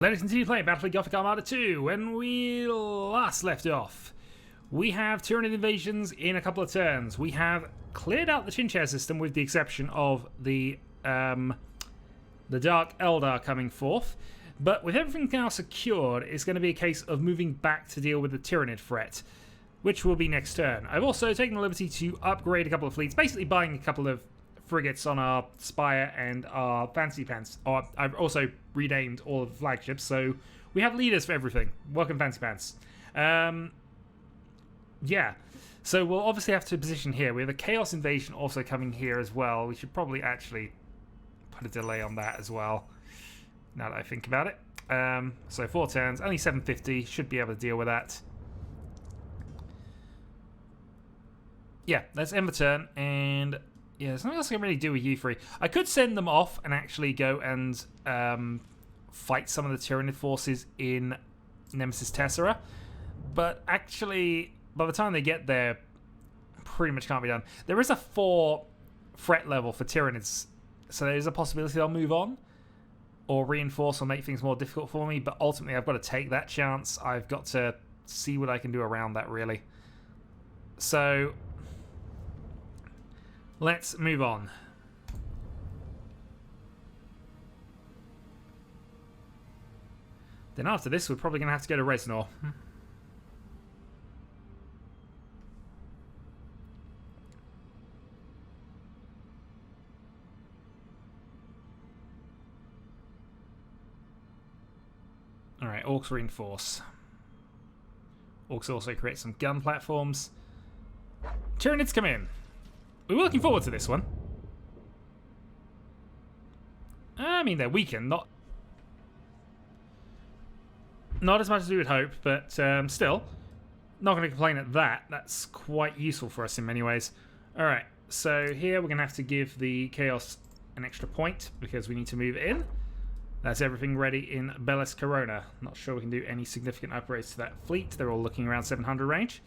Let us continue playing Battlefleet Gothic Armada 2. When we last left off, we have Tyranid invasions in a couple of turns. We have cleared out the Chinchar system with the exception of the Dark Eldar coming forth. But with everything now secured, it's going to be a case of moving back to deal with the Tyranid threat, which will be next turn. I've also taken the liberty to upgrade a couple of fleets, basically buying a couple of frigates on our Spire and our Fancy Pants. I've also renamed all of the flagships, so we have leaders for everything. Welcome, Fancy Pants. Yeah, so we'll obviously have to position here. We have a Chaos Invasion also coming here as well. We should probably actually put a delay on that as well, now that I think about it. So 4 turns, only 750, should be able to deal with that. Yeah, let's end the turn, and yeah, there's nothing else I can really do with you three. I could send them off and actually go and fight some of the Tyranid forces in Nemesis Tessera, but actually, by the time they get there, pretty much can't be done. There is a 4 threat level for Tyranids, so there's a possibility they'll move on or reinforce or make things more difficult for me, but ultimately I've got to take that chance. I've got to see what I can do around that, really. So let's move on. Then after this, we're probably going to have to go to Resnor. Alright, Orcs reinforce. Orcs also create some gun platforms. Tyranids come in. We were looking forward to this one. I mean, they're weakened, not as much as we would hope, but still, not going to complain at that. That's quite useful for us in many ways. Alright, so here we're going to have to give the Chaos an extra point because we need to move in. That's everything ready in Bellis Corona. Not sure we can do any significant upgrades to that fleet. They're all looking around 700 range.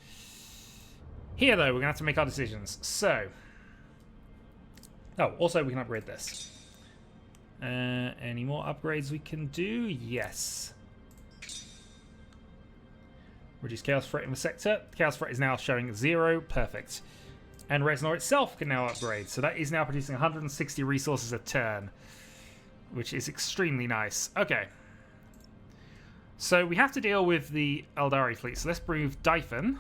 Here, though, we're going to have to make our decisions. So, oh, also we can upgrade this. Any more upgrades we can do? Yes. Reduce Chaos Threat in the sector. Chaos Threat is now showing 0. Perfect. And Resnor itself can now upgrade. So that is now producing 160 resources a turn, which is extremely nice. Okay. So we have to deal with the Eldari fleet. So let's move Dyphon.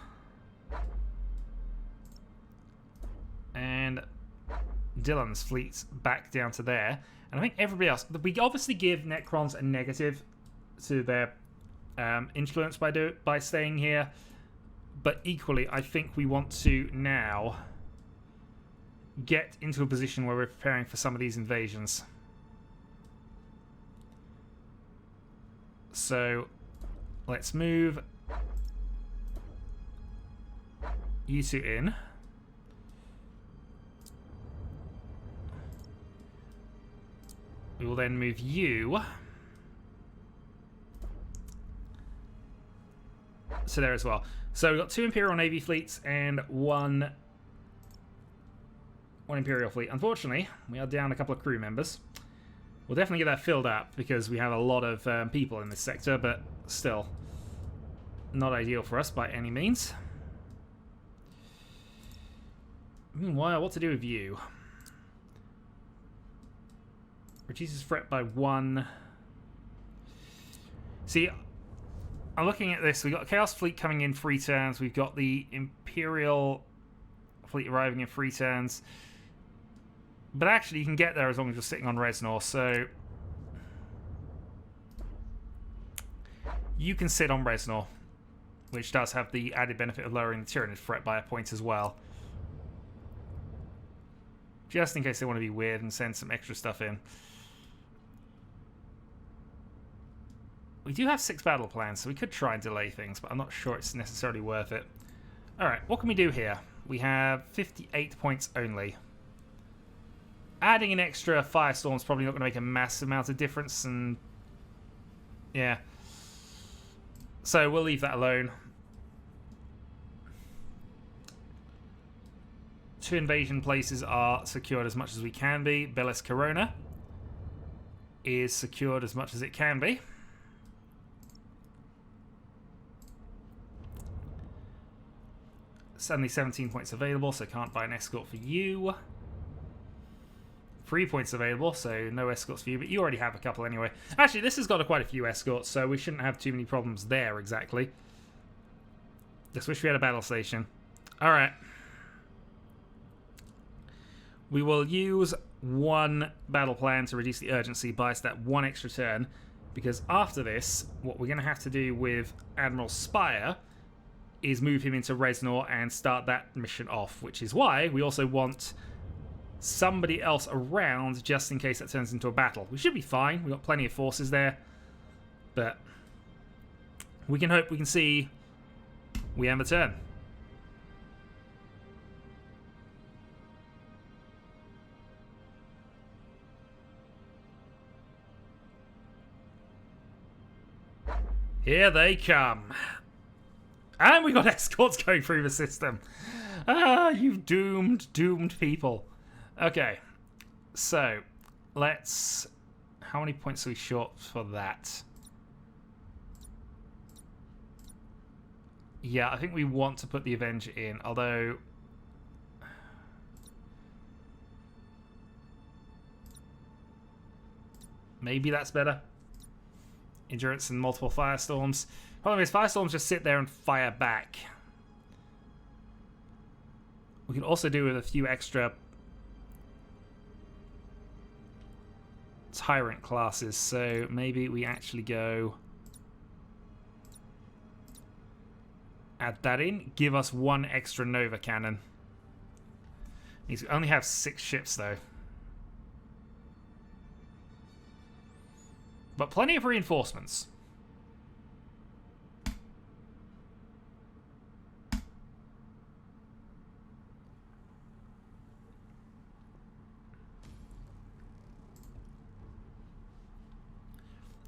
And Dylan's fleet's back down to there. And I think everybody else... We obviously give Necrons a negative to their influence by staying here. But equally, I think we want to now get into a position where we're preparing for some of these invasions. So, let's move you two in. We will then move you to there as well. So we've got 2 Imperial Navy fleets and one Imperial fleet. Unfortunately, we are down a couple of crew members. We'll definitely get that filled up because we have a lot of people in this sector, but still not ideal for us by any means. Meanwhile, what to do with you? Reduces threat by 1. See, I'm looking at this. We've got a Chaos Fleet coming in 3 turns. We've got the Imperial Fleet arriving in 3 turns. But actually, you can get there as long as you're sitting on Resnor, so you can sit on Resnor, which does have the added benefit of lowering the Tyranid threat by a point as well. Just in case they want to be weird and send some extra stuff in. We do have 6 battle plans, so we could try and delay things, but I'm not sure it's necessarily worth it. Alright, what can we do here? We have 58 points only. Adding an extra Firestorm is probably not going to make a massive amount of difference, and yeah. So we'll leave that alone. 2 invasion places are secured as much as we can be. Bellis Corona is secured as much as it can be. Suddenly 17 points available, so can't buy an escort for you. 3 points available, so no escorts for you, but you already have a couple anyway. Actually, this has got quite a few escorts, so we shouldn't have too many problems there, exactly. Just wish we had a battle station. Alright. We will use one battle plan to reduce the urgency by that one extra turn, because after this, what we're going to have to do with Admiral Spire is move him into Reznor and start that mission off, which is why we also want somebody else around just in case that turns into a battle. We should be fine. We've got plenty of forces there, but we can hope we can see we end the turn. Here they come. And we got escorts going through the system. Ah, you doomed people. Okay, so let's... How many points are we short for that? Yeah, I think we want to put the Avenger in, although... Maybe that's better. Endurance and multiple firestorms. Problem is, firestorms just sit there and fire back. We can also do with a few extra tyrant classes, so maybe we actually go add that in. Give us one extra Nova cannon. Means we only have 6 ships though. But plenty of reinforcements.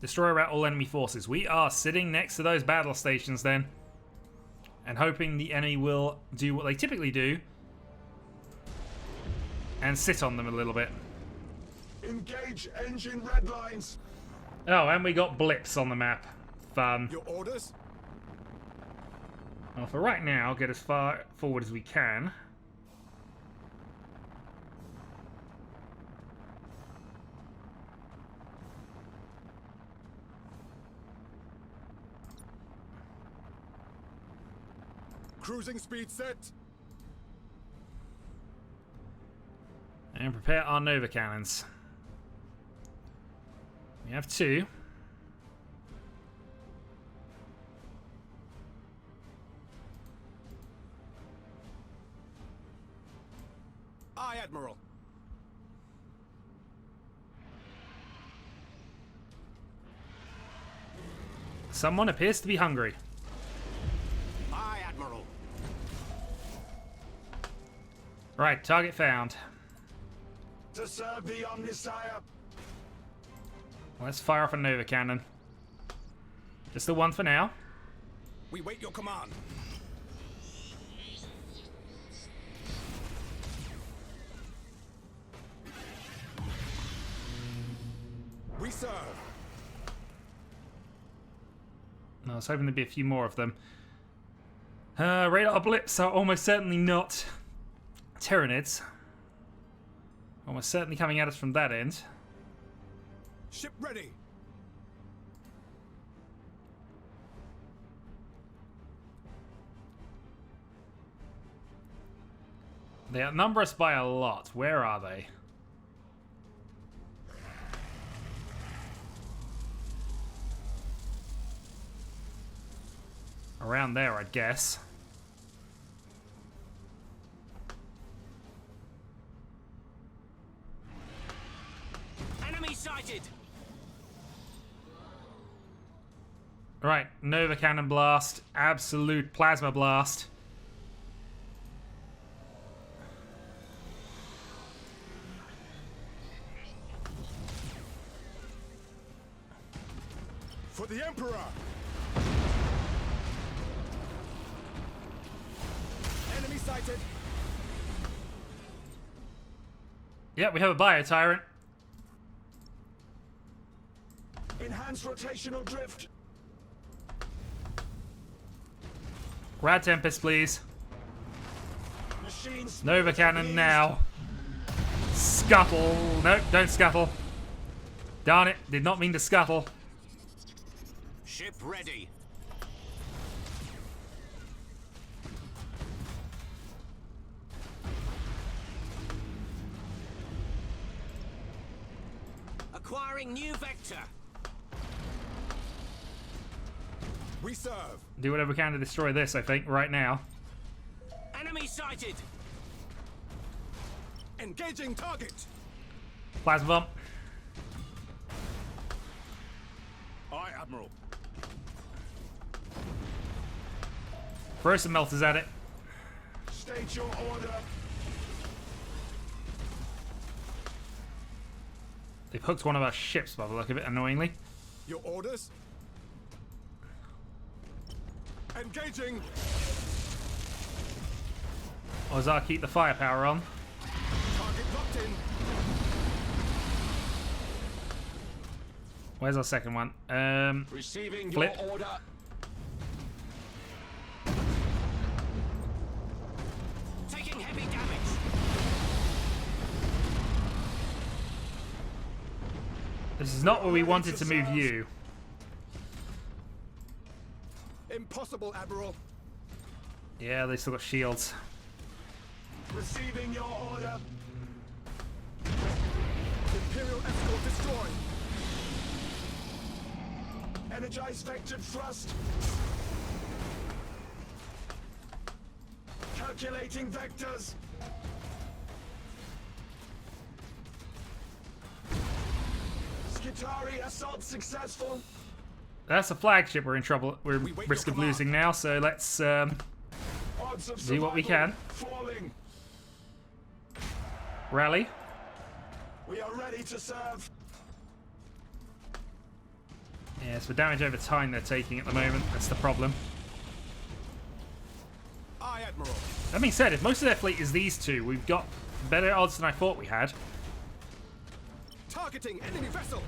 Destroy out all enemy forces. We are sitting next to those battle stations then. And hoping the enemy will do what they typically do. And sit on them a little bit. Engage engine red lines. Oh, and we got blips on the map. Fun. Your orders? Well, for right now, get as far forward as we can. Cruising speed set. And prepare our Nova cannons. We have 2. Aye, Admiral. Someone appears to be hungry. Aye, Admiral. Right, target found. To serve the Omnisire. Let's fire off a Nova cannon. Just the one for now. We wait your command. We serve. I was hoping there'd be a few more of them. Radar blips are almost certainly not Tyranids. Almost certainly coming at us from that end. Ship ready. They outnumber us by a lot. Where are they? Around there, I'd guess. Enemy sighted. Right, Nova Cannon Blast. Absolute Plasma Blast. For the Emperor. Enemy sighted. Yep, we have a Bio Tyrant. Enhanced rotational drift. Grad Tempest, please. Machines. Nova Cannon now. Scuttle. No, don't scuttle. Darn it, did not mean to scuttle. Ship ready. Acquiring new vector. We serve. Do whatever we can to destroy this, I think, right now. Enemy sighted. Engaging target. Plasma bomb. Aye, Admiral. Throw some melters at it. State your order. They've hooked one of our ships by the look of it, annoyingly. Your orders. Engaging. Ozar, keep the firepower on. Target locked in. Where's our second one? Receiving Flip. your order. Taking heavy damage. This is not where we wanted to move you. Impossible, Admiral. Yeah, they still got shields. Receiving your order. Imperial escort destroyed. Energize vectored thrust. Calculating vectors. Skitari assault successful. That's a flagship we're in trouble. We're We wait risk your of losing now, so let's Odds of do what we survival can. falling. Rally. We are ready to serve. Yeah, so damage over time they're taking at the moment. That's the problem. Aye, Admiral. That being said, if most of their fleet is these two, we've got better odds than I thought we had. Targeting enemy vessel.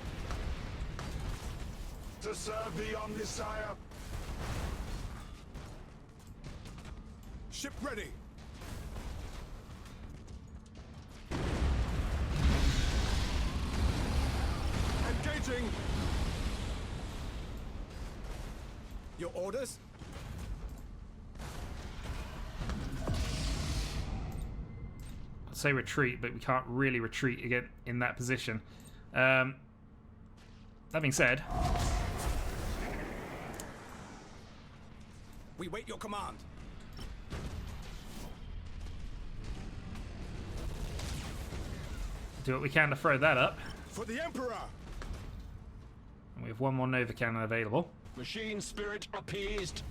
To serve the Omnisire. Ship ready. Engaging. Your orders? I'd say retreat, but we can't really retreat again in that position. That being said, We wait your command. do what we can to throw that up. For the Emperor. And we have one more Nova Cannon available. Machine spirit appeased.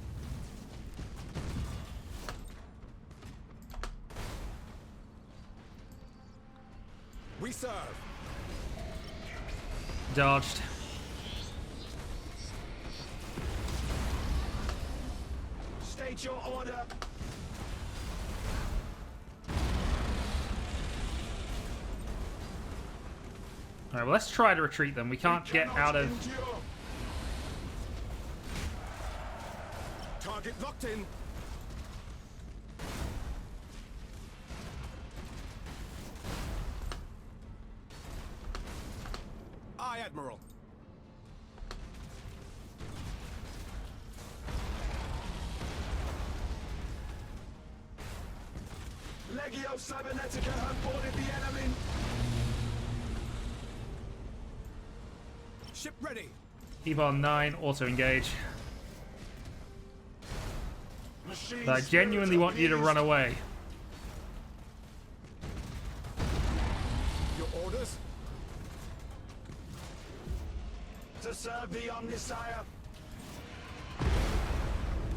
We serve. Dodged. State your order. Alright, well, let's try to retreat them. We can't get out of... Endure. Target locked in. Aye, Admiral. Legio Cybernetica have boarded the enemy. Ship ready. Keep on 9, auto-engage. Machine But I genuinely want you to run away. Your orders? To serve the Omnisire.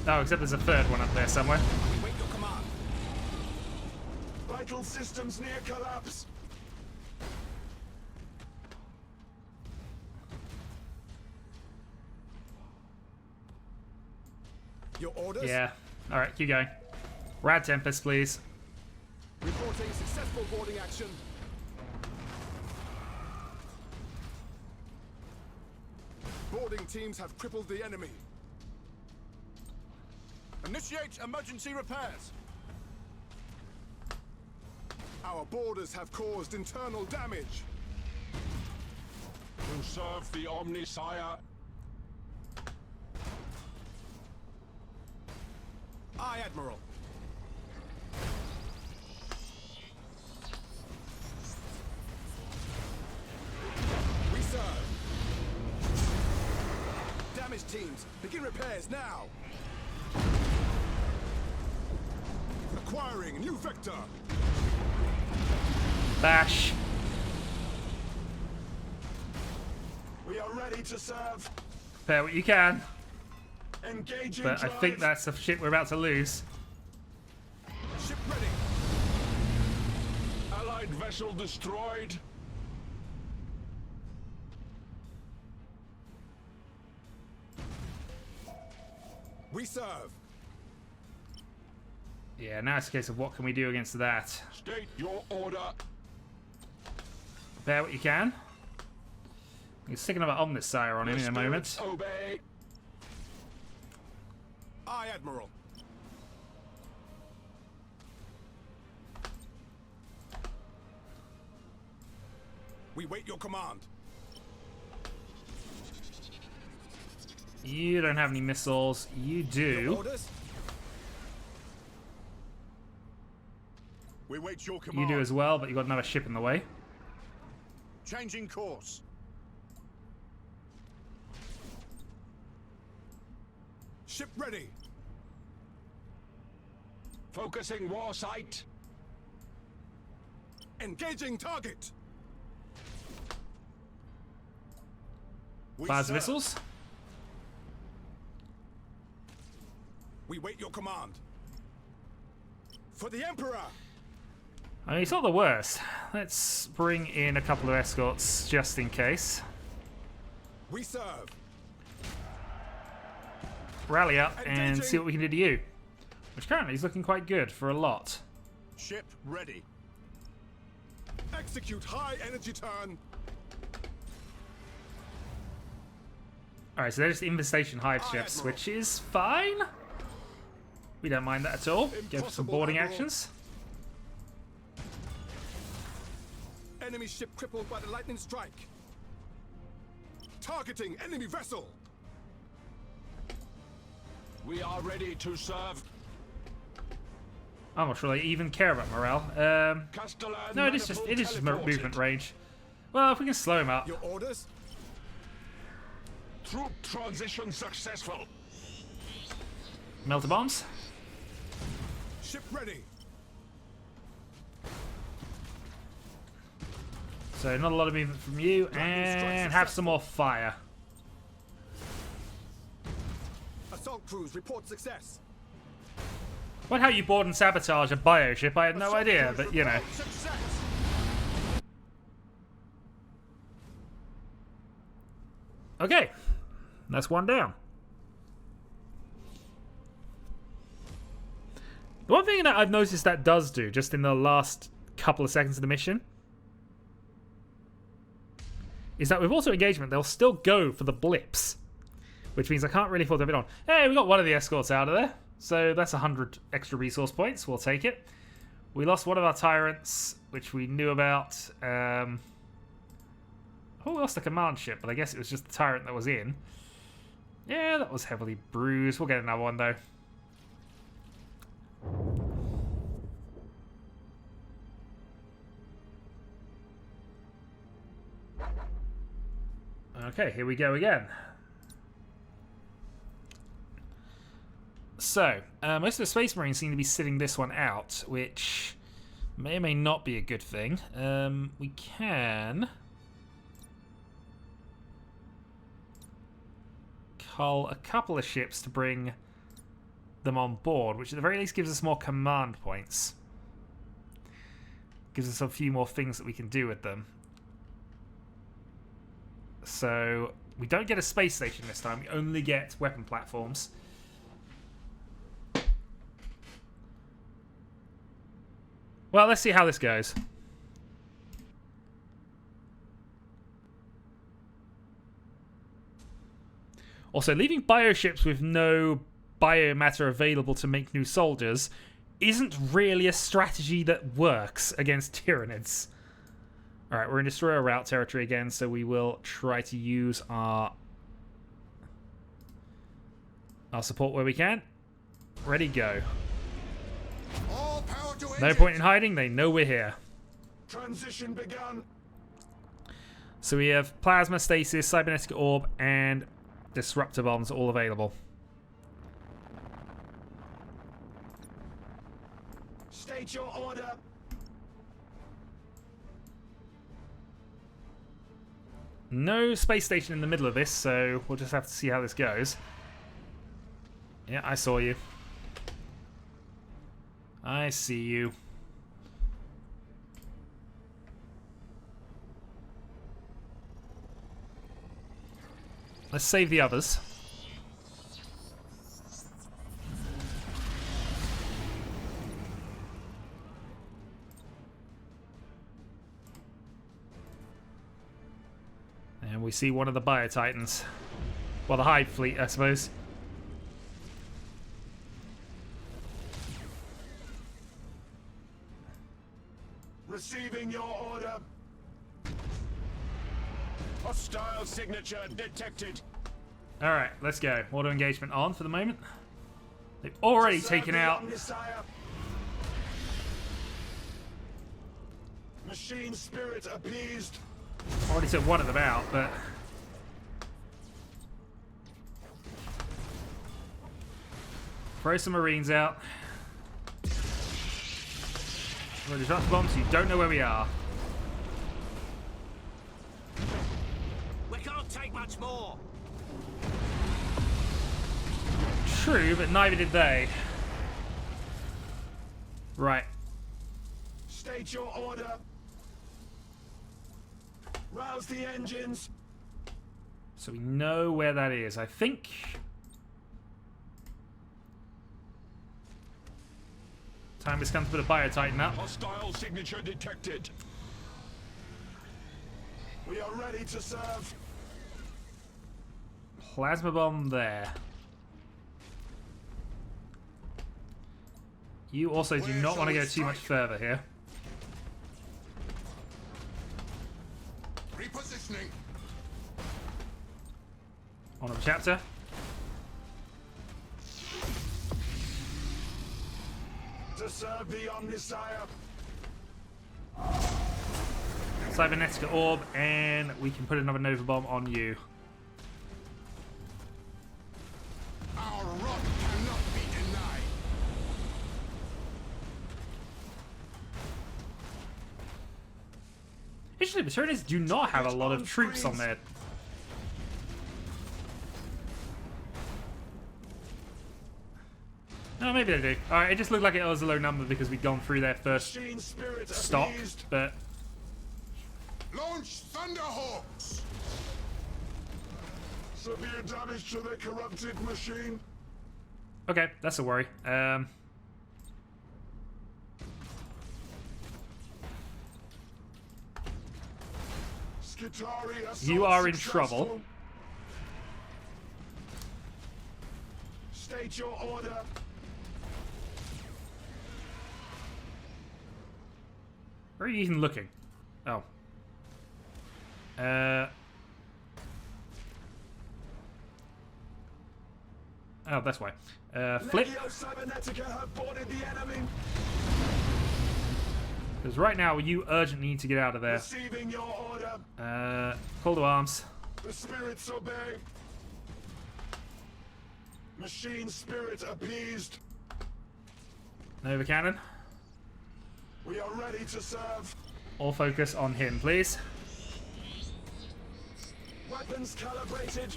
Oh, except there's a third one up there somewhere. We wait your command. Vital systems near collapse. Your orders? Yeah. Alright, keep going. Rad Tempest, please. Reporting successful boarding action. Boarding teams have crippled the enemy. Initiate emergency repairs. Our borders have caused internal damage. To serve the Omnisire. Aye, Admiral. We serve. Damage teams, begin repairs now. Acquiring new vector. Bash. We are ready to serve. Prepare what you can. Engaging But I drive. think that's the ship we're about to lose. Ship ready. Allied vessel destroyed. We serve. Yeah, now it's a case of what can we do against that. State your order. Prepare what you can. You're sticking about Omnisire on him in a moment. Spirits obey. Aye, Admiral. We wait your command. You don't have any missiles. You Your do. orders? We wait your You command. do as well, but you've got another ship in the way. Changing course. Ship ready. Focusing war site. Engaging target. We Fires serve. missiles. We wait your command. For the Emperor. I mean, it's not the worst. Let's bring in a couple of escorts just in case. We serve. Rally up and Engaging. see what we can do to you. Which currently is looking quite good for a lot. Ship ready. Execute high energy turn. Alright, so they're just infestation hive Aye, ships, Admiral. which is fine. We don't mind that at all. Go for some Impossible, boarding Admiral. actions. Enemy ship crippled by the lightning strike. Targeting enemy vessel. We are ready to serve. I'm not sure they even care about morale. Castellan No, it is just manifold movement teleported. range. Well, if we can slow him up. Your orders? Troop transition successful. Melter bombs. Ship ready. So not a lot of movement from you, and have some more fire. Assault crews report success. What, how you board and sabotage a bioship? I had no Assault idea, crews but you know. report Success. Okay, that's one down. The one thing that I've noticed that does do, just in the last couple of seconds of the mission, is that with auto engagement, they'll still go for the blips. Which means I can't really afford to have it on. Hey, we got one of the escorts out of there. So that's 100 extra resource points. We'll take it. We lost one of our tyrants, which we knew about. Oh, we lost the command ship, but I guess it was just the tyrant that was in. Yeah, that was heavily bruised. We'll get another one, though. Okay, here we go again. So, most of the Space Marines seem to be sitting this one out, which may or may not be a good thing. We can cull a couple of ships to bring them on board, which at the very least gives us more command points. Gives us a few more things that we can do with them. So, we don't get a space station this time, we only get weapon platforms. Well, let's see how this goes. Also, leaving bioships with no biomatter available to make new soldiers isn't really a strategy that works against Tyranids. Alright, we're in Destroyer route territory again, so we will try to use our support where we can. Ready, go. All power to No engines. point in hiding, they know we're here. Transition begun. So we have Plasma, Stasis, Cybernetic Orb, and Disruptor Bombs all available. State your order. No space station in the middle of this, so we'll just have to see how this goes. Yeah, I saw you. I see you. Let's save the others. And we see one of the Bio-Titans. Well, the Hive Fleet, I suppose. Receiving your order. Hostile signature detected. Alright, let's go. Auto engagement on for the moment. They've already Serve taken the out... Omnisire. Machine spirit appeased. Already took one of them out, but... Throw some Marines out. We're disruptor bombs, so you don't know where we are. We can't take much more. True, but neither did they. Right. State your order. Rouse the engines. So we know where that is. I think... Time has come to put a Bio-Titan up. Hostile signature detected. We are ready to serve. Plasma bomb there. You also do not want to go too much further here. Repositioning. On the chapter. To serve the Omnisire. Cybernetic Orb, and we can put another Nova Bomb on you. Our rock cannot be denied. Actually, the Tyranids do not have a lot of troops on there. No, maybe they do. Alright, it just looked like it was a low number because we'd gone through their first Machine spirit stop, appeased. but... Launch Thunderhawks. Severe damage to the corrupted machine. Okay, that's a worry. Skitari assault You are in successful. trouble. State your order. Where are you even looking? Oh. Oh, that's why. Flip. Legio Cybernetica have boarded the enemy. Because right now, you urgently need to get out of there. Receiving your order. Call to arms. The spirits obey. Machine spirit appeased. Nova Cannon. We are ready to serve. All focus on him, please. Weapons calibrated.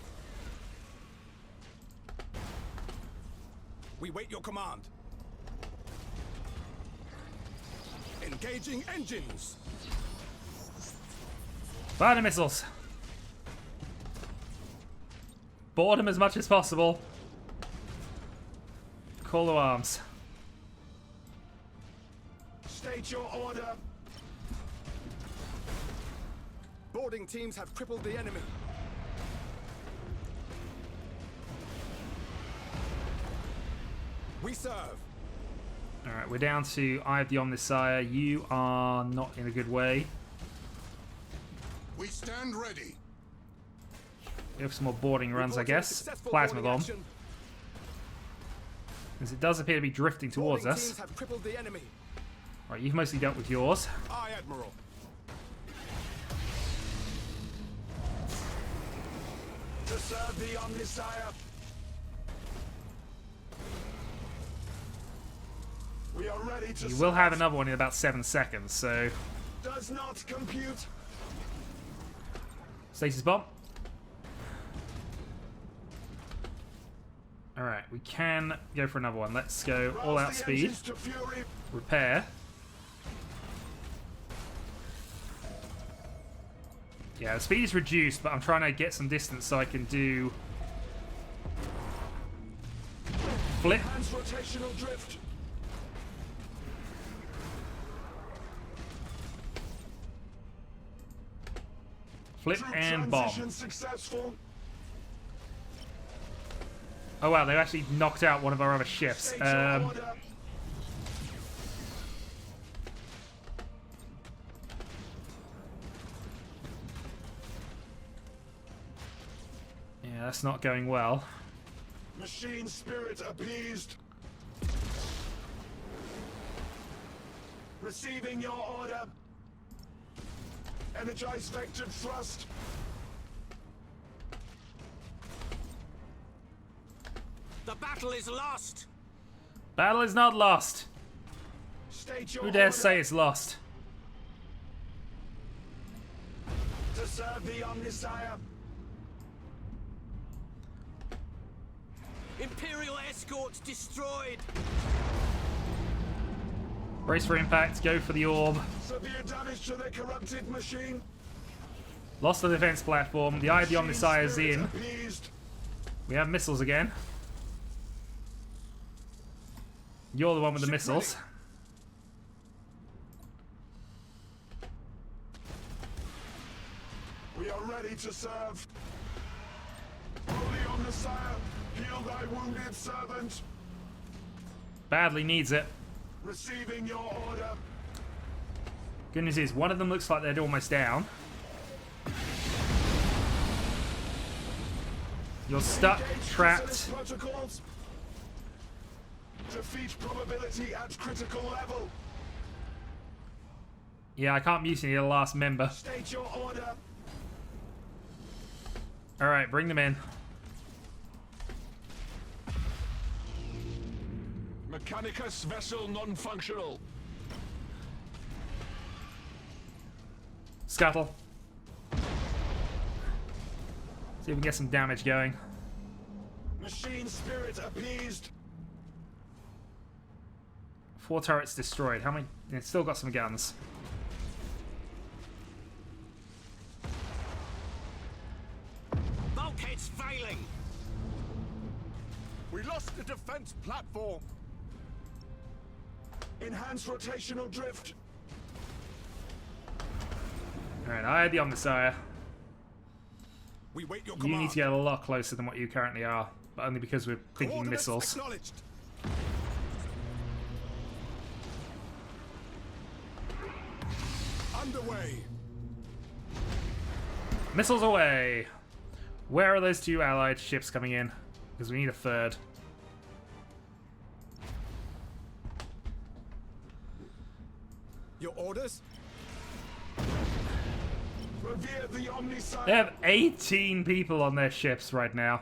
We wait your command. Engaging engines. Fire the missiles. Board him as much as possible. Call to arms. State your order. Boarding teams have crippled the enemy. We serve. Alright, we're down to Eye of the Omnissiah. You are not in a good way. We stand ready. We have some more boarding runs, I guess. Plasma bomb. As it does appear to be drifting towards us. Have crippled the enemy. Right, you've mostly dealt with yours. Aye, Admiral. To serve the Omnissiah. We are ready to You will have another one in about 7 seconds, so... Does not compute. Stasis bomb. Alright, we can go for another one. Let's go all out speed. Repair. Yeah, the speed is reduced, but I'm trying to get some distance so I can do... Flip. Rotational drift. Flip and bomb. Successful. Oh wow, they've actually knocked out one of our other ships. Order. Yeah, that's not going well. Machine spirit appeased. Receiving your order. Energize vector thrust. The battle is lost. Battle is not lost. State your Who dares order. say it's lost? To serve the Omnissiah. Imperial escorts destroyed. Brace for impact, go for the orb. Severe damage to the corrupted machine. Lost the defense platform. The Eye of the Omnissiah is in. Appeased. We have missiles again. You're the one with the missiles. We are ready to serve. Holy Omnissiah, heal thy wounded servant. Badly needs it. Receiving your order. Good news is, one of them looks like they're almost down. You're stuck, Engage trapped. specialist protocols. Defeat probability at critical level. Yeah, I can't mutiny the last member. State your order. Alright, bring them in. Mechanicus vessel non-functional. Scuttle. See if we can get some damage going. Machine spirit appeased. 4 turrets destroyed. How many? It's still got some guns. Bulkheads failing. We lost the defense platform. Enhance rotational drift. Alright, I had the Omnissiah. We wait your You command. need to get a lot closer than what you currently are, but only because we're thinking Coordinates missiles. Acknowledged. Underway. Missiles away! Where are those 2 allied ships coming in? Because we need a third. Your orders? Revere the Omnissiah. They have 18 people on their ships right now.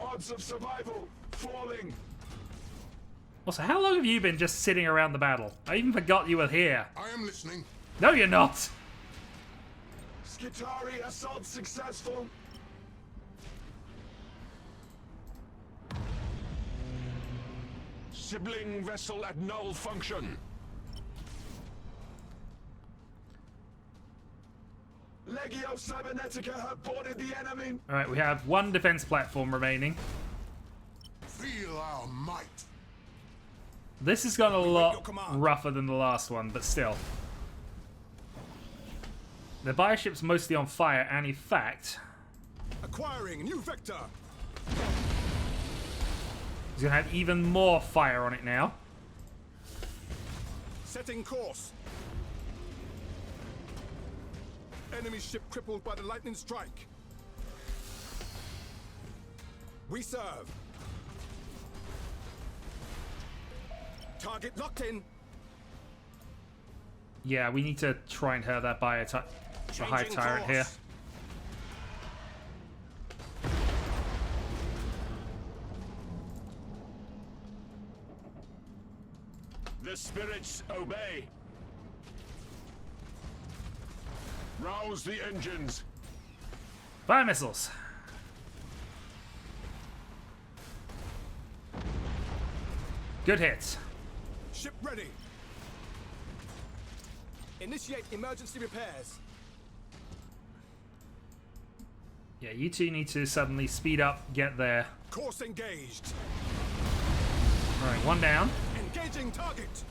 Odds of survival falling. Also, how long have you been just sitting around the battle? I even forgot you were here. I am listening. No, you're not! Skitari assault successful. Sibling vessel at null function. Legio Cybernetica have boarded the enemy. Alright, we have 1 defense platform remaining. Feel our might. This has gone a lot your command. rougher than the last one, but still. The bioship's mostly on fire, and in fact... Acquiring new vector. He's gonna have even more fire on it now. Setting course. Enemy ship crippled by the lightning strike. We serve. Target locked in. Yeah, we need to try and hurt that the high Changing tyrant course. here. The spirits obey. Rouse the engines. Fire missiles. Good hits. Ship ready. Initiate emergency repairs. Yeah, you two need to suddenly speed up, get there. Course engaged. Alright, one down. Engaging target.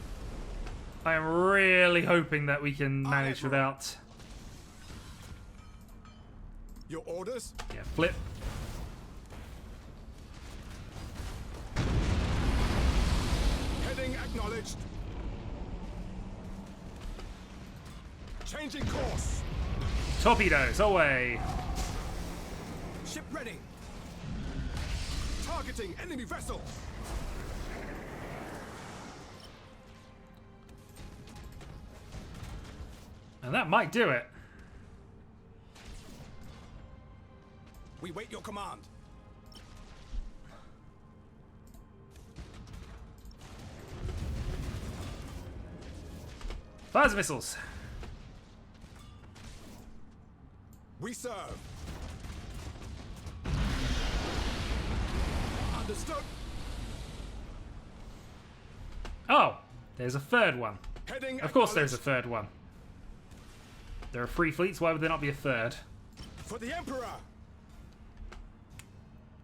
I am really hoping that we can manage Admiral. without... Your orders. Yeah, flip. Heading acknowledged. Changing course. Torpedoes, away. Ship ready. Targeting enemy vessel. And that might do it. We wait your command. Fires missiles. We serve. Understood. Oh, there's a third one. Heading Of course there's a acknowledged. third one. There are 3 fleets, why would there not be a third? For the Emperor.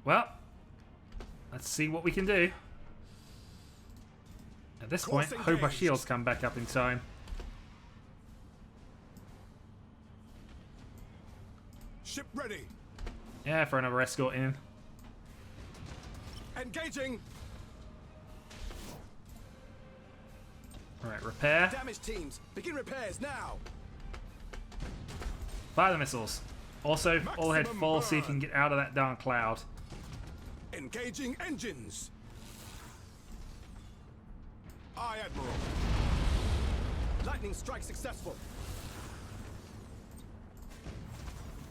Well, let's see what we can do. At this point, Course hope our engaged. shields come back up in time. Ship ready. Yeah, for another escort in. Engaging. Alright, repair. Damage teams, begin repairs now. Fire the missiles. Also, all head Maximum full, see if you burn. can get out of that darn cloud. Engaging engines. Aye, Admiral. Lightning strike successful.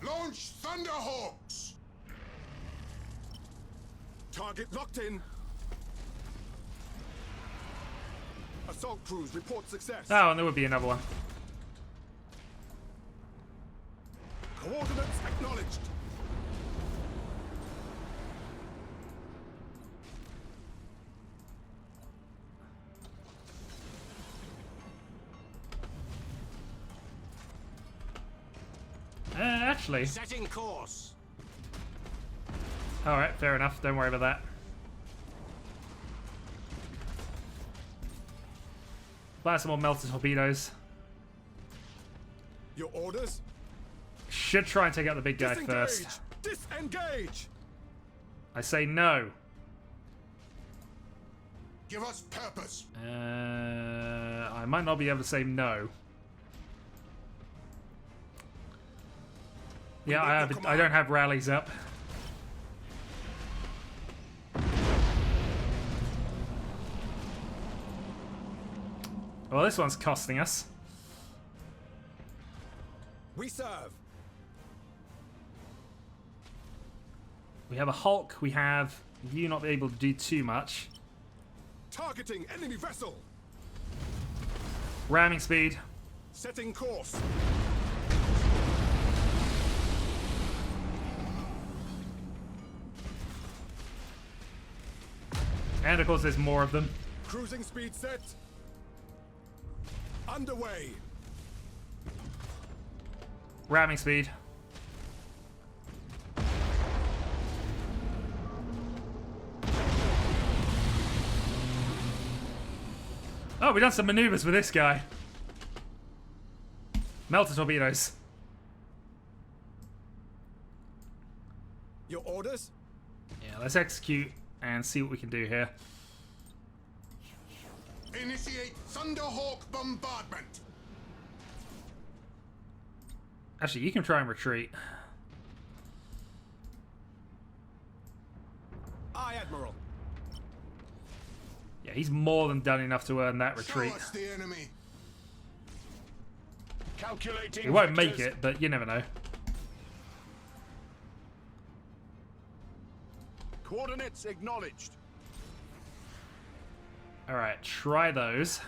Launch Thunderhawks! Target locked in. Assault crews report success. Oh, and there would be another one. Coordinates acknowledged. Actually. Setting course. Alright, fair enough. Don't worry about that. Fire some more melted torpedoes. Your orders? Should try and take out the big guy Disengage! first. Disengage! I say no. Give us purpose. I might not be able to say no. Yeah, I don't have rallies up. Well, this one's costing us. We serve. We have a Hulk. We have you not be able to do too much. Targeting enemy vessel. Ramming speed. Setting course. And of course there's more of them. Cruising speed set. Underway. Ramming speed. Oh, we've done some maneuvers with this guy. Melter torpedoes. Your orders? Yeah, let's execute and see what we can do here. Initiate Thunderhawk bombardment. Actually, you can try and retreat. Aye, Admiral. Yeah, he's more than done enough to earn that retreat. Show us the enemy. Calculating. He won't make vectors. it, but you never know. Coordinates acknowledged. Alright, try those.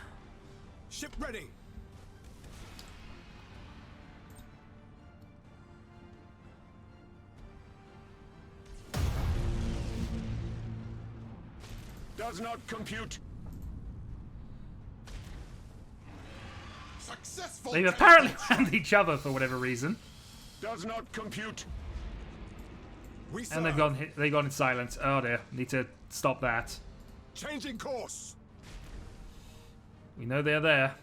Ship ready. Does not compute. Successful. They've apparently found each other for whatever reason. Does not compute. We And they've gone in silence. Oh dear, need to stop that. Changing course. We know they're there.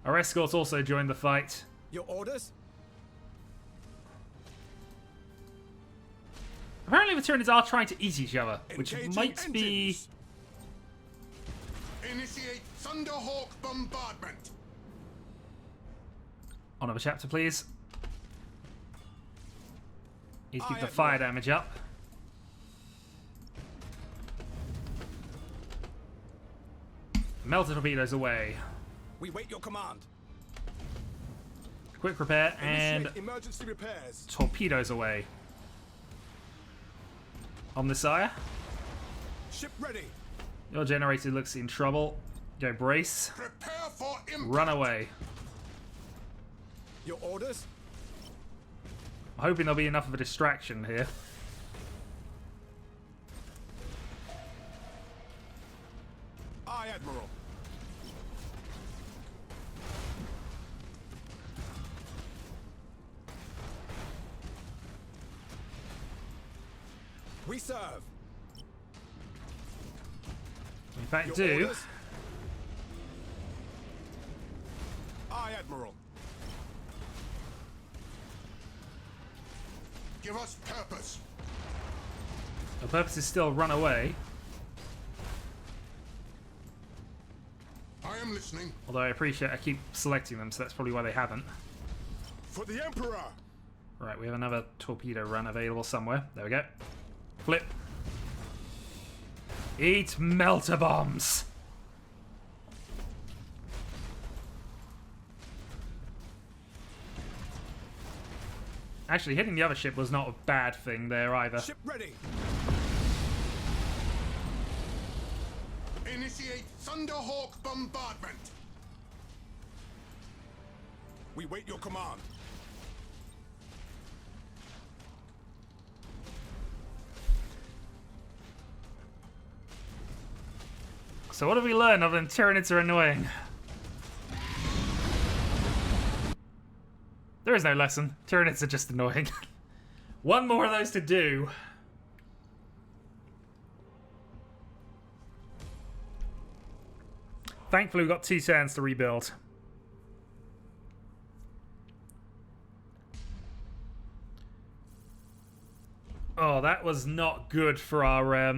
Our escorts also joined the fight. Your orders? Apparently the Tyranids are trying to eat each other, which Engaging might be... engines. Initiate Thunderhawk bombardment. On another chapter, please. Need to keep Aye, the fire Admiral. damage up. Melter torpedoes away. We wait your command. Quick repair and Initiate emergency repairs. torpedoes away. Omnisire, Ship ready. your generator looks in trouble. Go brace. Prepare for impact. Run away. Your orders? I'm hoping there'll be enough of a distraction here. Aye, Admiral. We serve. In fact, Your do. orders? Aye, Admiral. Give us purpose. The purpose is still run away. I am listening. Although I appreciate I keep selecting them, so that's probably why they haven't. For the Emperor. Right, we have another torpedo run available somewhere. There we go. Flip. Eat melter bombs! Actually, hitting the other ship was not a bad thing there either. Ship ready. Initiate Thunderhawk bombardment. We wait your command. So what have we learned other than Tyranids are annoying? There is no lesson. Tyranids are just annoying. One more of those to do. Thankfully, we've got 2 turns to rebuild. Oh, that was not good for our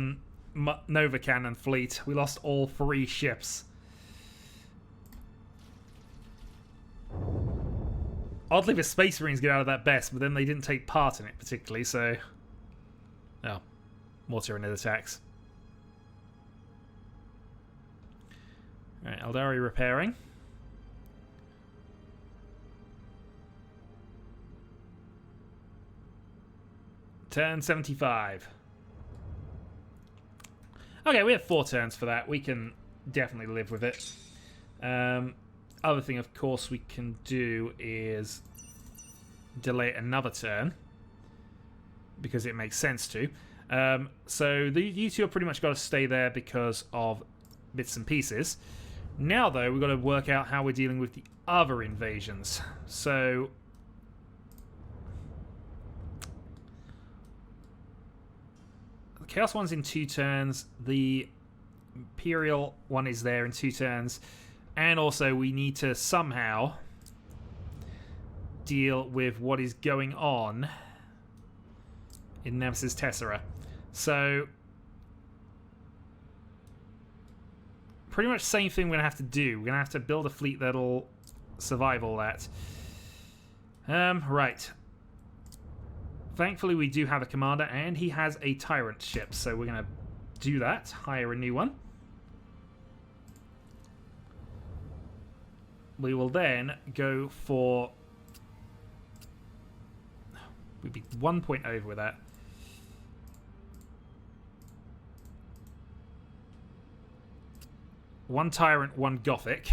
Nova Cannon fleet. We lost all 3 ships. Oddly, the Space Marines get out of that best, but then they didn't take part in it particularly, so... Oh. More Tyranid attacks. Alright, Eldari repairing. Turn 75. Okay, we have 4 turns for that. We can definitely live with it. Other thing, of course, we can do is delay it another turn because it makes sense to. So you two have pretty much got to stay there because of bits and pieces. Now, though, we've got to work out how we're dealing with the other invasions. So the Chaos one's in 2 turns. The Imperial one is there in 2 turns. And also, we need to somehow deal with what is going on in Nemesis Tessera. So pretty much same thing we're going to have to do. We're going to have to build a fleet that'll survive all that. Right. Thankfully, we do have a commander, and he has a tyrant ship, so we're going to do that. Hire a new one. We will then go for... We'd be 1 point over with that. One tyrant, one Gothic.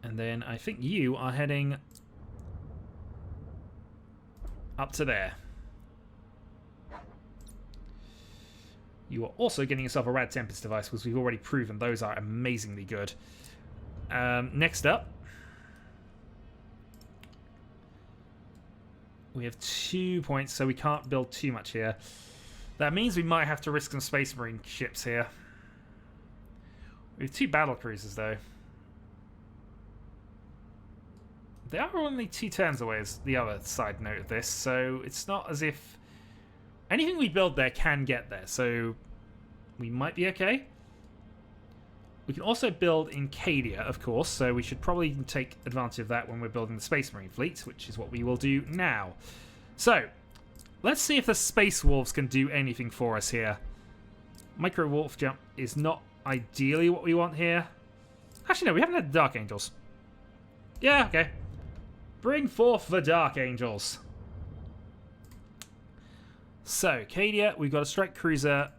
And then I think you are heading up to there. You are also getting yourself a Rad Tempest device, because we've already proven those are amazingly good. Next up, we have 2 points, so we can't build too much here. That means we might have to risk some Space Marine ships here. We have 2 battle cruisers, though. They are only 2 turns away, as the other side note of this, so it's not as if anything we build there can get there, so we might be okay. We can also build in Cadia, of course, so we should probably take advantage of that when we're building the Space Marine fleet, which is what we will do now. So, let's see if the Space Wolves can do anything for us here. Micro Wolf Jump is not ideally what we want here. Actually, no, we haven't had the Dark Angels. Yeah, okay. Bring forth the Dark Angels. So, Cadia, we've got a Strike Cruiser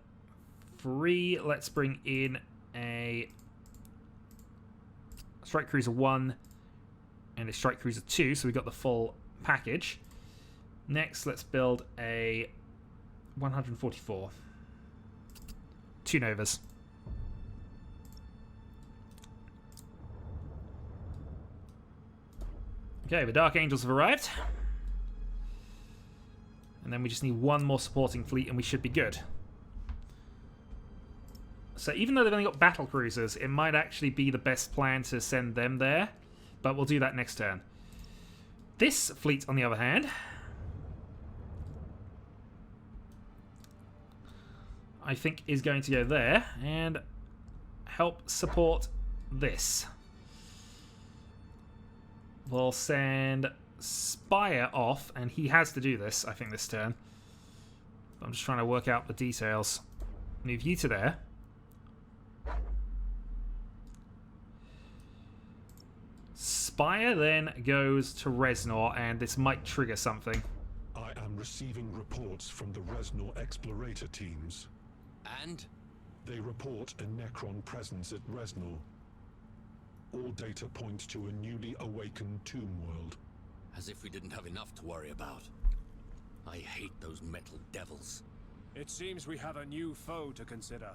3. Let's bring in a Strike Cruiser 1 and a Strike Cruiser 2, so we've got the full package. Next, let's build a 144. 2 Novas. Okay, the Dark Angels have arrived. And then we just need 1 more supporting fleet and we should be good. So even though they've only got battle cruisers, it might actually be the best plan to send them there. But we'll do that next turn. This fleet, on the other hand, I think is going to go there and help support this. We'll send Spire off, and he has to do this, I think, this turn. I'm just trying to work out the details. Move you to there. Spire then goes to Reznor, and this might trigger something. I am receiving reports from the Reznor explorator teams. And? They report a Necron presence at Reznor. All data point to a newly awakened tomb world. As if we didn't have enough to worry about. I hate those metal devils. It seems we have a new foe to consider.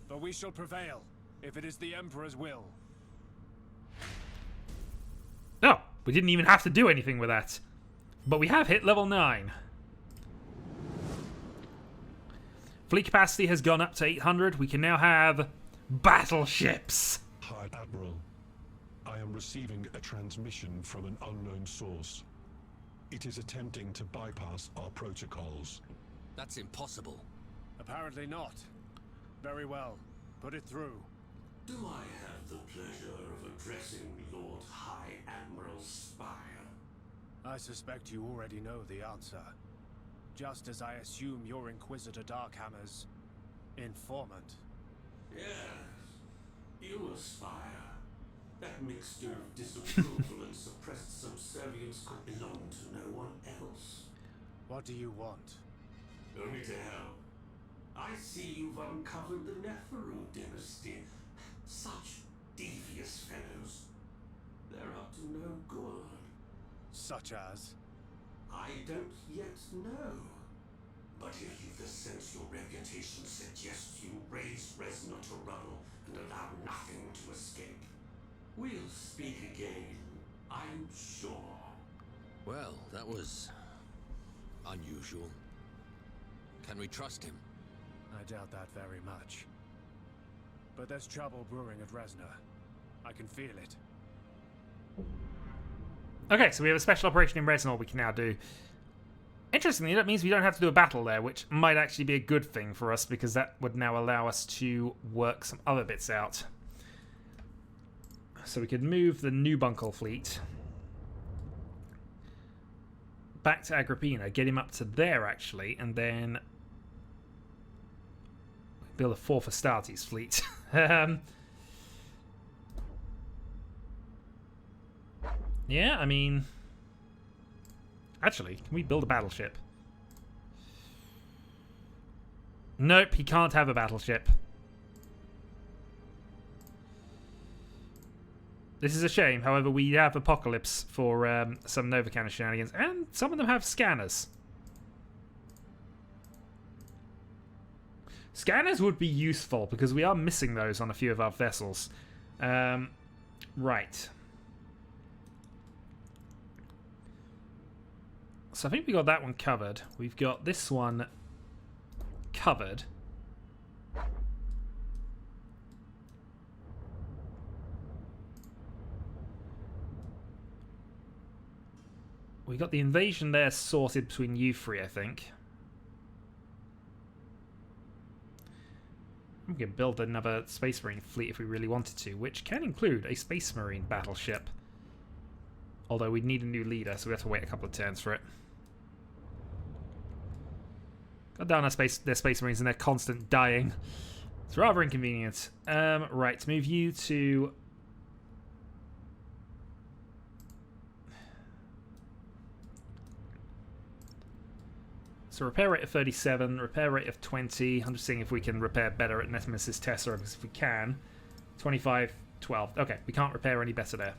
But we shall prevail, if it is the Emperor's will. Oh, we didn't even have to do anything with that. But we have hit level 9. Fleet capacity has gone up to 800. We can now have battleships. High Admiral, I am receiving a transmission from an unknown source. It is attempting to bypass our protocols. That's impossible. Apparently not. Very well. Put it through. Do I have the pleasure of addressing Lord High Admiral Spire? I suspect you already know the answer. Just as I assume you're Inquisitor Darkhammer's informant. Yes. You aspire. That mixture of disapproval and suppressed subservience could belong to no one else. What do you want? Only to help. I see you've uncovered the Neferu dynasty. Such devious fellows. They're up to no good. Such as? I don't yet know. But if you've the sense your reputation suggests you raise Reznor to rubble and allow nothing to escape, we'll speak again, I'm sure. Well, that was unusual. Can we trust him? I doubt that very much. But there's trouble brewing at Reznor. I can feel it. Okay, so we have a special operation in Resnor we can now do. Interestingly, that means we don't have to do a battle there, which might actually be a good thing for us, because that would now allow us to work some other bits out. So we could move the New Bunkle fleet back to Agrippina, get him up to there, actually, and then build a 4 for Astartes fleet. Yeah, I mean... Actually, can we build a battleship? Nope, he can't have a battleship. This is a shame. However, we have Apocalypse for some Nova Cannon shenanigans, and some of them have scanners. Scanners would be useful, because we are missing those on a few of our vessels. Right. So I think we got that one covered. We've got this one covered. We got the invasion there sorted between you three, I think. We could build another Space Marine fleet if we really wanted to, which can include a Space Marine battleship. Although we'd need a new leader, so we have to wait a couple of turns for it. Got down their Space Marines and they're constant dying. It's rather inconvenient. Right, move you to... So repair rate of 37, repair rate of 20. I'm just seeing if we can repair better at Nemesis Tessera, because if we can... 25, 12. Okay, we can't repair any better there.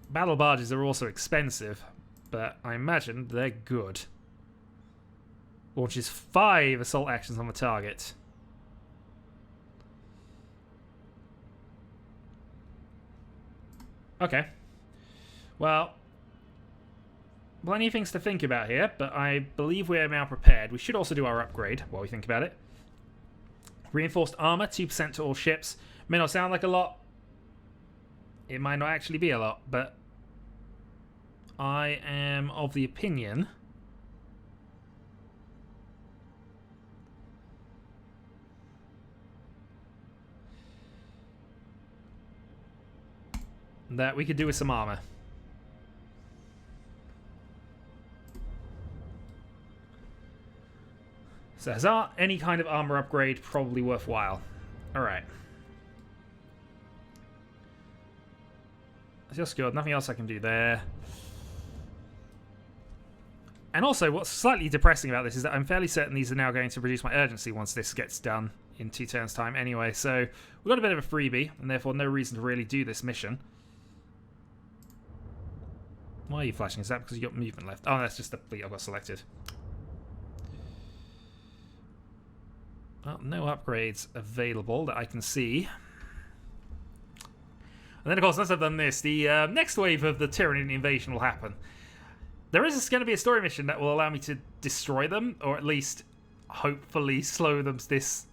Battle barges are also expensive, but I imagine they're good. Launches 5 assault actions on the target. Okay. Well, plenty of things to think about here, but I believe we're now prepared. We should also do our upgrade while we think about it. Reinforced armor, 2% to all ships. May not sound like a lot. It might not actually be a lot, but I am of the opinion that we could do with some armor. So is any kind of armor upgrade probably worthwhile? Alright. That's just good. Nothing else I can do there. And also, what's slightly depressing about this is that I'm fairly certain these are now going to reduce my urgency once this gets done in 2 turns' time anyway. So we've got a bit of a freebie, and therefore no reason to really do this mission. Why are you flashing? Is that because you got movement left? Oh, that's just the fleet I've got selected. Well, no upgrades available that I can see. And then, of course, once I've done this, the next wave of the Tyranian invasion will happen. There is going to be a story mission that will allow me to destroy them, or at least, hopefully, slow this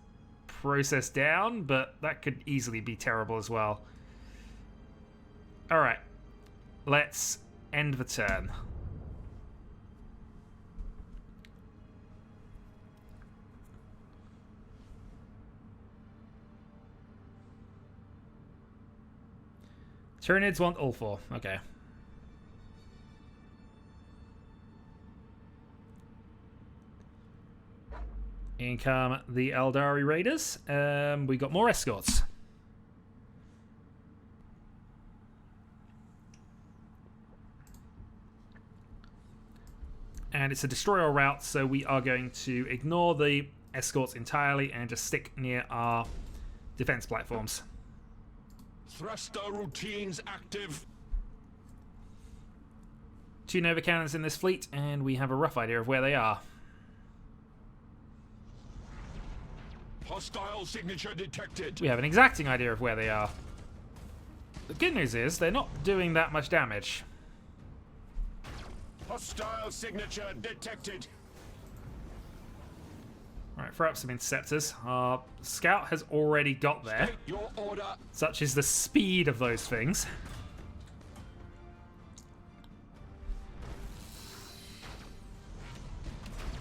process down, but that could easily be terrible as well. Alright. Let's end the turn. Tyranids want all 4. Okay. In come the Eldari Raiders. We got more escorts. And it's a destroyer route, so we are going to ignore the escorts entirely and just stick near our defense platforms. Thruster routines active. 2 Nova Cannons in this fleet, and we have a rough idea of where they are. Hostile signature detected. We have an exacting idea of where they are. The good news is they're not doing that much damage. Hostile signature detected. Alright, throw up some interceptors. Our scout has already got there. State your order. Such is the speed of those things.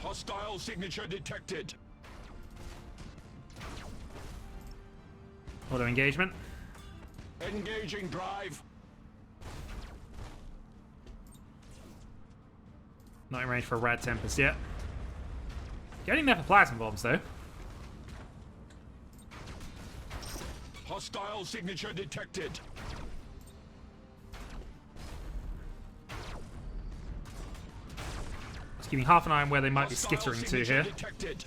Hostile signature detected. Auto engagement. Engaging drive. Not in range for a Rad Tempest yet. Getting there for plasma bombs though. Hostile signature detected. Just keeping half an eye on where they might be Hostile skittering to signature here. detected.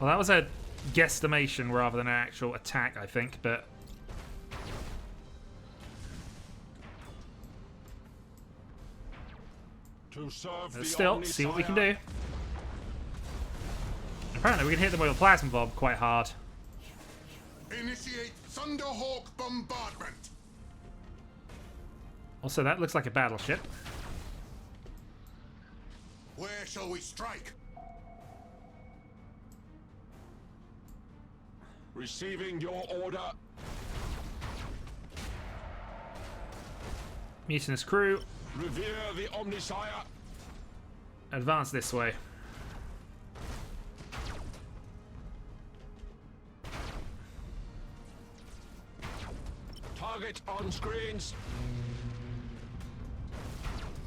Well, that was a guesstimation rather than an actual attack, I think, but... To serve the Still, see what we can Omnisire. do. Apparently we can hit them with a plasma bomb quite hard. Initiate Thunderhawk bombardment. Also, that looks like a battleship. Where shall we strike? Receiving your order. Mutinous crew, Revere the Omnisire. advance this way. Target on screens.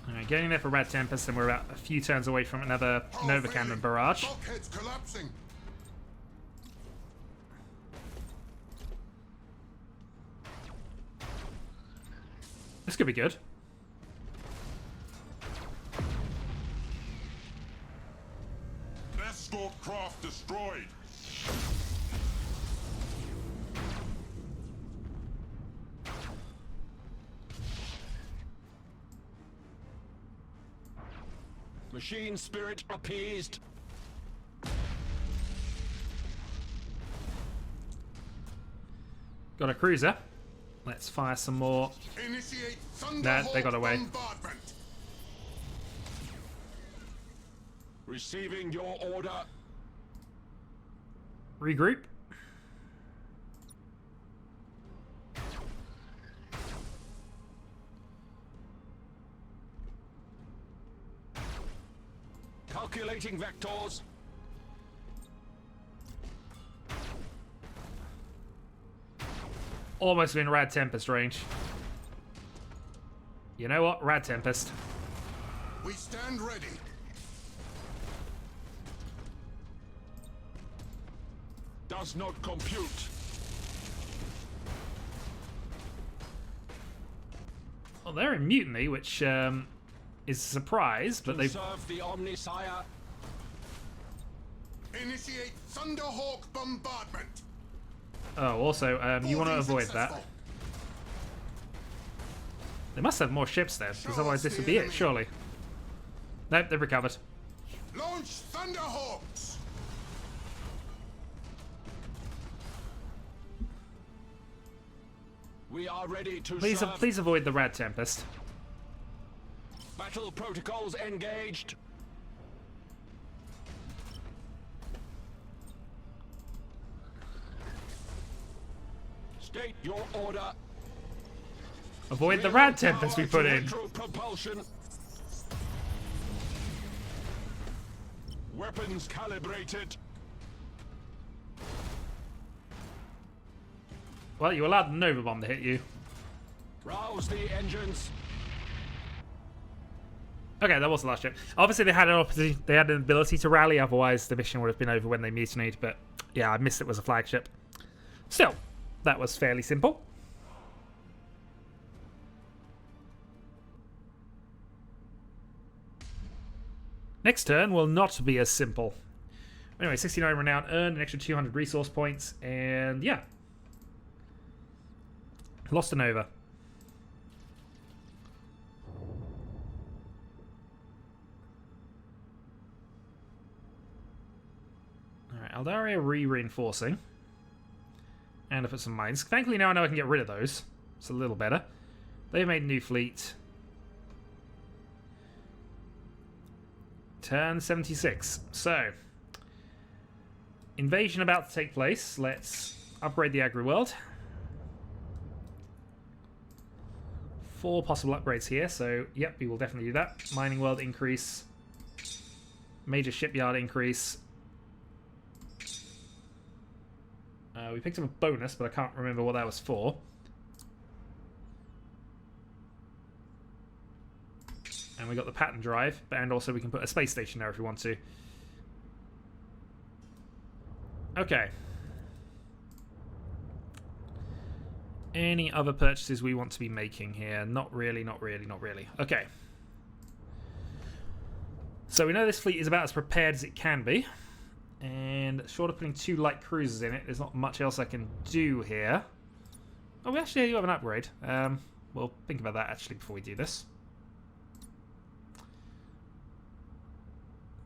Alright, getting there for Red Tempest, and we're about a few turns away from another Nova Cannon barrage. Bulkheads collapsing. This could be good. Escort craft destroyed. Machine spirit appeased. Got a cruiser. Let's fire some more. Initiate Nah, they got Thunderhawk away. bombardment. Receiving your order. Regroup. Calculating vectors. Almost in Rad Tempest range. You know what? Rad Tempest. We stand ready. Does not compute. Well, they're in mutiny, which is a surprise, but To they've... serve the Omnisire. Initiate Thunderhawk bombardment. Oh, also, you want to Boarding avoid that. successful. They must have more ships then, because Show otherwise us this the would be it, enemy. surely. Nope, they've recovered. Launch Thunderhawks. We are ready to Please, serve. please avoid the Rad Tempest. Battle protocols engaged. State your order. Avoid the Rad Tempest we put in. Propulsion. Weapons calibrated. Well, you allowed the Nova Bomb to hit you. Rouse the engines. Okay, that was the last ship. Obviously, they had an ability to rally. Otherwise, the mission would have been over when they mutinied. But yeah, I missed it was a flagship. Still, that was fairly simple. Next turn will not be as simple. Anyway, 69 renown earned, an extra 200 resource points, and yeah. Lost a Nova. Alright, Aldaria reinforcing. And I put some mines. Thankfully now I know I can get rid of those. It's a little better. They've made a new fleet. Turn 76. So, invasion about to take place. Let's upgrade the agri world. 4 possible upgrades here, so yep, we will definitely do that. Mining world increase. Major shipyard increase. We picked up a bonus, but I can't remember what that was for. And we got the pattern drive, and also we can put a space station there if we want to. Okay. Any other purchases we want to be making here? Not really, not really, not really. Okay. So we know this fleet is about as prepared as it can be. And short of putting 2 light cruisers in it, there's not much else I can do here. Oh, we actually do have an upgrade. We'll think about that actually before we do this.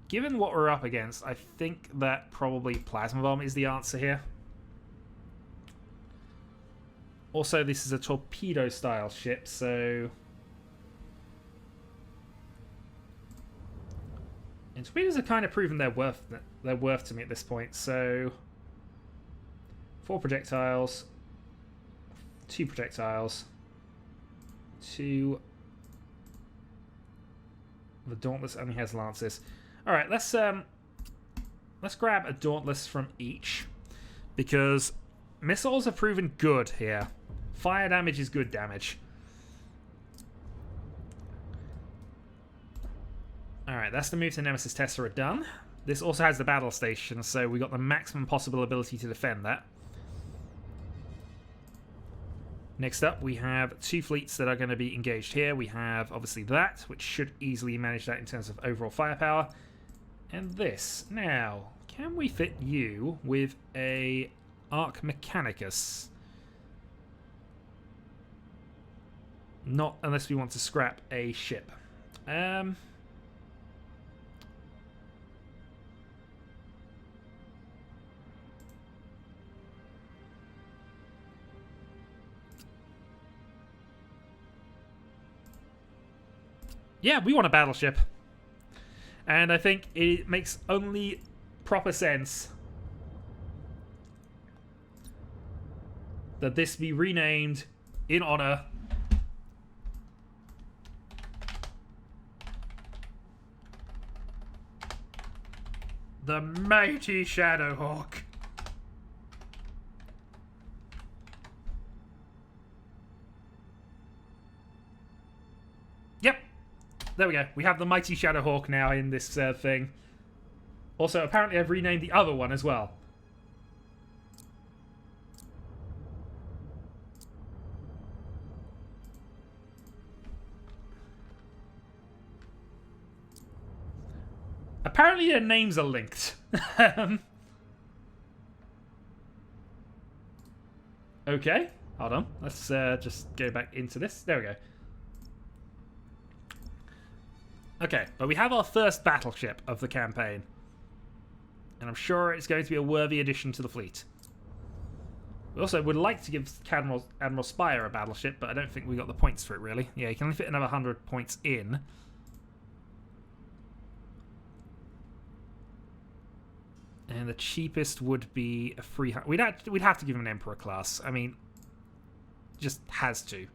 Given what we're up against, I think that probably plasma bomb is the answer here. Also, this is a torpedo style ship, so... And torpedoes have kind of proven their worth to me at this point, so... 4 projectiles. 2 projectiles. 2... The Dauntless only has lances. Alright, let's grab a Dauntless from each. Because missiles have proven good here. Fire damage is good damage. Alright, that's the move to Nemesis Tessera done. This also has the battle station, so we got the maximum possible ability to defend that. Next up, we have 2 fleets that are going to be engaged here. We have, obviously, that, which should easily manage that in terms of overall firepower. And this. Now, can we fit you with a Arc Mechanicus? Not unless we want to scrap a ship. Yeah, we want a battleship. And I think it makes only proper sense that this be renamed in honor the mighty Shadowhawk. Yep. There we go. We have the mighty Shadowhawk now in this thing. Also, apparently I've renamed the other one as well. Apparently their names are linked. Okay, hold on. Let's just go back into this. There we go. Okay, but we have our first battleship of the campaign. And I'm sure it's going to be a worthy addition to the fleet. We also would like to give Admiral Spire a battleship, but I don't think we got the points for it, really. Yeah, you can only fit another 100 points in. And the cheapest would be a 300. We'd have to give him an Emperor class. I mean, just has to.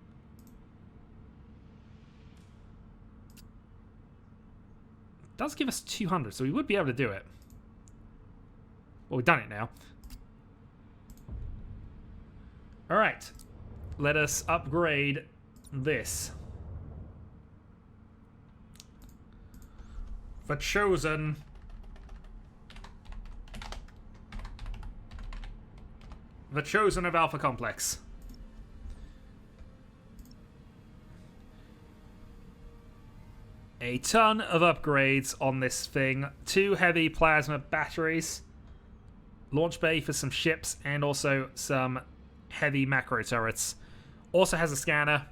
Does give us 200, so we would be able to do it. Well, we've done it now. Alright. Let us upgrade this. The Chosen. The Chosen of Alpha Complex. A ton of upgrades on this thing. 2 heavy plasma batteries. Launch bay for some ships and also some heavy macro turrets. Also has a scanner.